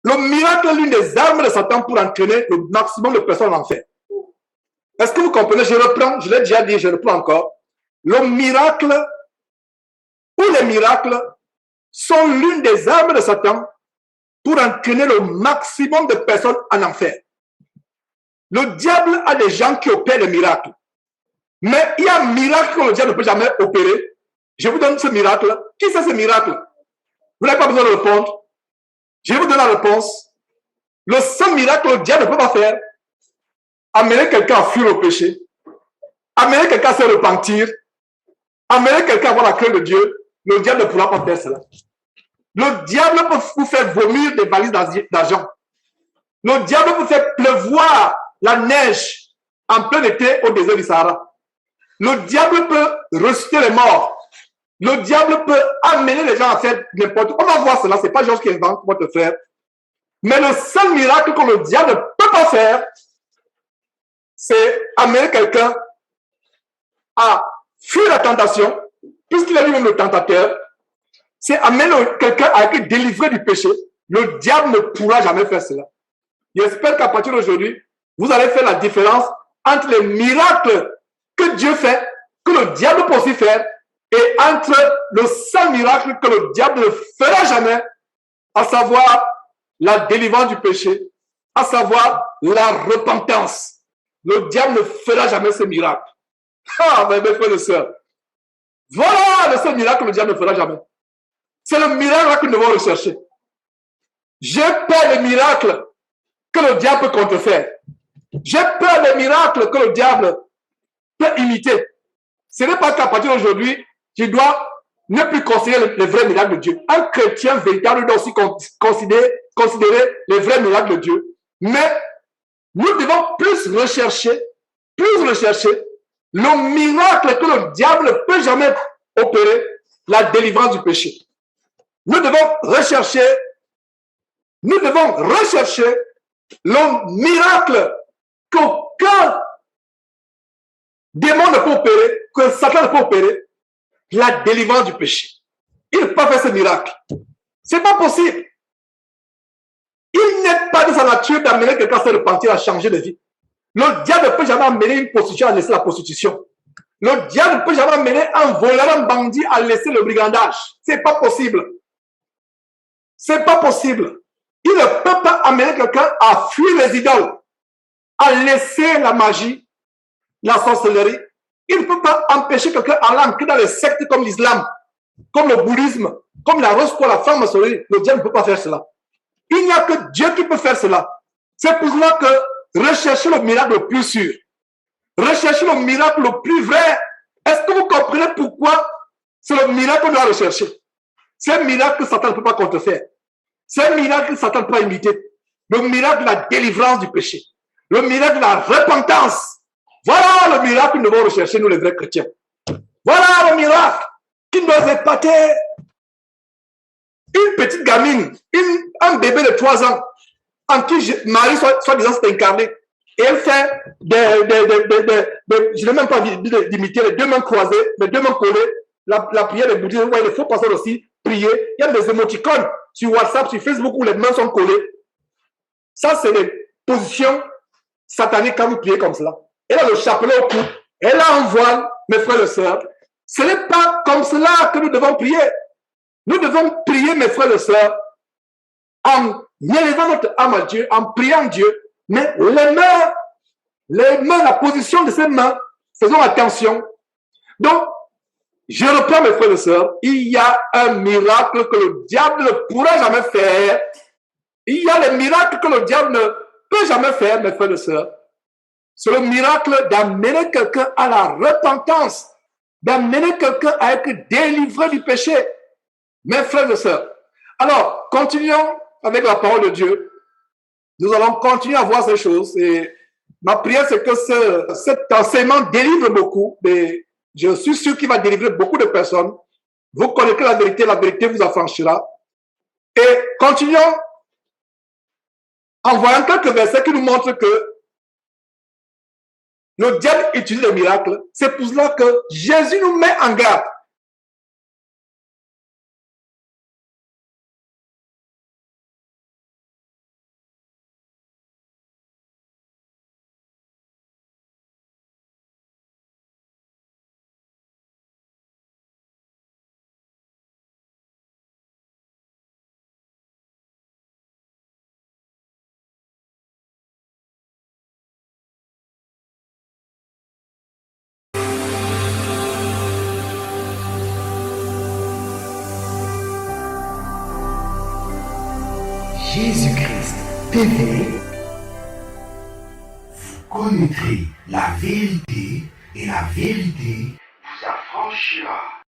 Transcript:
Le miracle est l'une des armes de Satan pour entraîner le maximum de personnes en enfer. Est-ce que vous comprenez? Je reprends, je l'ai déjà dit, je reprends encore. Le miracle ou les miracles sont l'une des armes de Satan pour entraîner le maximum de personnes en enfer. Le diable a des gens qui opèrent les miracles. Mais il y a un miracle que le diable ne peut jamais opérer. Je vous donne ce miracle. Qui c'est ce miracle? Vous n'avez pas besoin de répondre. Je vais vous donner la réponse. Le seul miracle que le diable ne peut pas faire, amener quelqu'un à fuir le péché, amener quelqu'un à se repentir, amener quelqu'un à avoir la crainte de Dieu, le diable ne pourra pas faire cela. Le diable peut vous faire vomir des valises d'argent. Le diable peut faire pleuvoir la neige en plein été au désert du Sahara. Le diable peut ressusciter les morts. Le diable peut amener les gens à faire n'importe quoi. On va voir cela, ce n'est pas Georges qui invente, votre frère. Mais le seul miracle que le diable ne peut pas faire, c'est amener quelqu'un à fuir la tentation, puisqu'il est lui-même le tentateur. C'est amener quelqu'un à être délivré du péché. Le diable ne pourra jamais faire cela. J'espère qu'à partir d'aujourd'hui, vous allez faire la différence entre les miracles que Dieu fait, que le diable peut aussi faire, et entre le seul miracle que le diable ne fera jamais, à savoir la délivrance du péché, à savoir la repentance. Le diable ne fera jamais ce miracle. Ah, mes frères et sœurs. Voilà le seul miracle que le diable ne fera jamais. C'est le miracle que nous devons rechercher. J'ai peur des miracles que le diable peut contrefaire. J'ai peur des miracles que le diable peut imiter. Ce n'est pas qu'à partir d'aujourd'hui, je dois ne plus considérer les vrais miracles de Dieu. Un chrétien véritable doit aussi considérer les vrais miracles de Dieu. Mais nous devons plus rechercher le miracle que le diable ne peut jamais opérer, la délivrance du péché. Nous devons rechercher le miracle qu'aucun démon ne peut opérer, que Satan ne peut opérer, la délivrance du péché. Il ne peut pas faire ce miracle. Ce n'est pas possible. Il n'est pas de sa nature d'amener quelqu'un à se repentir, à changer de vie. Le diable ne peut jamais amener une prostituée à laisser la prostitution. Le diable ne peut jamais amener un voleur, un bandit à laisser le brigandage. Ce n'est pas possible. Ce n'est pas possible. Il ne peut pas amener quelqu'un à fuir les idoles, à laisser la magie, la sorcellerie. Il ne peut pas empêcher quelqu'un à l'entrer dans les sectes comme l'islam, comme le bouddhisme, comme la rose pour la franc-maçonnerie. Le diable ne peut pas faire cela. Il n'y a que Dieu qui peut faire cela. C'est pour cela que recherchez le miracle le plus sûr. Recherchez le miracle le plus vrai. Est-ce que vous comprenez pourquoi c'est le miracle qu'on doit rechercher? C'est un miracle que Satan ne peut pas contrefaire. C'est un miracle que Satan ne peut pas imiter. Le miracle de la délivrance du péché. Le miracle de la repentance. Voilà le miracle que nous devons rechercher, nous les vrais chrétiens. Voilà le miracle qui nous épater. Une petite gamine, un bébé de 3 ans, en qui Marie, soi-disant, s'est incarnée. Et elle fait je n'ai même pas envie d'imiter les deux mains croisées, les deux mains collées, la prière des bouddhistes. Il faut passer aussi prier. Il y a des émoticônes sur WhatsApp, sur Facebook où les mains sont collées. Ça, c'est des positions sataniques quand vous priez comme cela. Elle a le chapelet au cou, elle a un voile, mes frères et sœurs. Ce n'est pas comme cela que nous devons prier. Nous devons prier, mes frères et sœurs, en élevant notre âme à Dieu, en priant Dieu. Mais les mains, la position de ces mains, faisons attention. Donc, je reprends, mes frères et sœurs, il y a un miracle que le diable ne pourra jamais faire. Il y a les miracles que le diable ne peut jamais faire, mes frères et sœurs. C'est le miracle d'amener quelqu'un à la repentance, d'amener quelqu'un à être délivré du péché. Mes frères et sœurs. Alors, continuons avec la parole de Dieu. Nous allons continuer à voir ces choses. Et ma prière, c'est que cet enseignement délivre beaucoup. Mais je suis sûr qu'il va délivrer beaucoup de personnes. Vous connaîtrez la vérité vous affranchira. Et continuons en voyant quelques versets qui nous montrent que le diable utilise les miracles. C'est pour cela que Jésus nous met en garde. Jésus-Christ TV. Vous connaîtrez la vérité et la vérité vous affranchira.